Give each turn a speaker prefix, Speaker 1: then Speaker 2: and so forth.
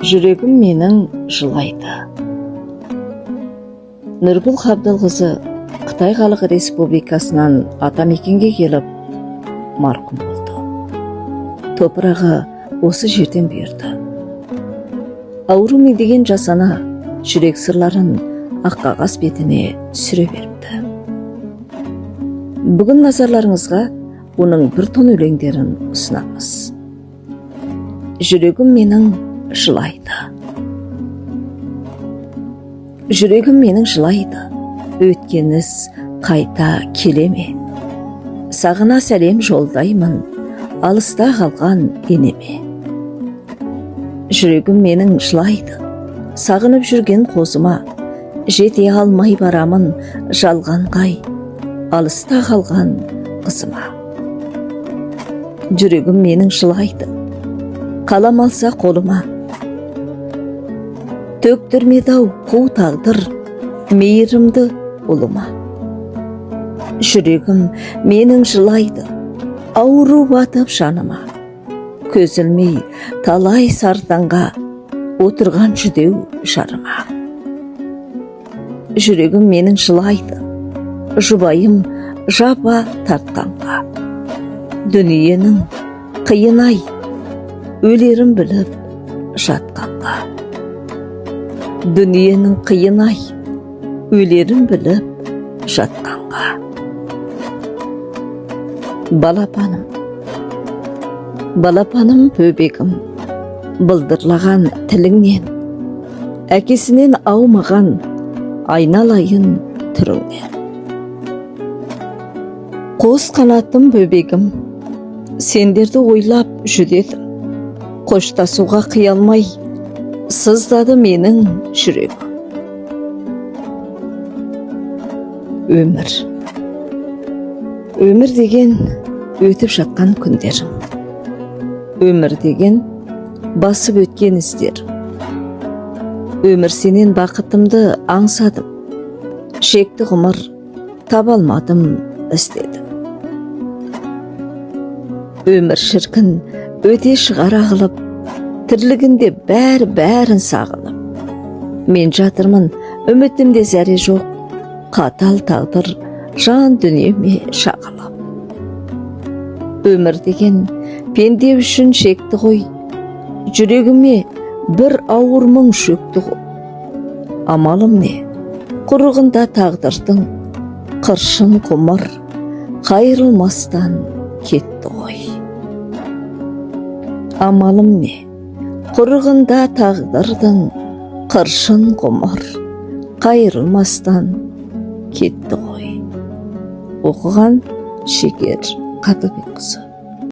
Speaker 1: Жүрегім менің жылайды. Нұргүл Қабдылқызы Қытай Халық Республикасынан Атамекенге келіп, марқұм болды. Топырағы осы жерден берді. Ауру деген жасана жүрек сырларын ақ қағаз бетіне түсіре беріпті. Бүгін назарларыңызға оның бір тон өлеңдерін ұсынамыз. Жүрегім менің жылайды. Жүрегім менің жылайды. Өткен іс қайта келеме. Сағына сәлем жолдаймын, алыста қалған енеме. Жүрегім менің жылайды. Сағынып жүрген қозыма, жете алмай барамын жалғанғай, алыста қалған қызыма. Жүрегім менің жылайды. Қалам алса қолыма, төктірмеді-ау қу тағдыр мейірімді ұлыма. Жүрегім менің жылайды, ауру батып жаныма, көз ілмей талай сартаңға отырған жүдеу жарыма. Жүрегім менің жылайды, жұбайым жапа тартқанға, дүниенің қиын-ай, өлерім біліп жатқанға. Дүниенің қиын-ай, өлерім біліп жатқанға. Балапаным, балапаным бөбегім, былдырлаған тіліңнен, әкесінен аумаған айналайын түріңнен. Қос қанатым бөбегім, сендерді ойлап жүдедім. Қоштасуға қиялмай, сыздады менің жүрегім. Өмір. Өмір деген өтіп жатқан күндерім. Өмір деген басып өткен іздер. Өмір сенен бақытымды аңсадым. Шекті ғұмыр таба алмадым, іздедім. Өмір шіркін өте шығар ағылып, тірлігінде бәрін сағынып. Мен жатырмын, үмітімде зәре жоқ, қатал тағдыр жан дүниеме шағылып. Өмір деген пенде үшін шекті ғой, жүрегіме бір ауыр мұң шөкті ғой. Амалым не? Құрығында тағдырдың қыршын құмыр қайырылмастан кетті ғой. Амалым не? Құрығында тағдырдың қыршын құмыр қайырылмастан кетті ғой. Оқыған Шекер Қадылбекқызы.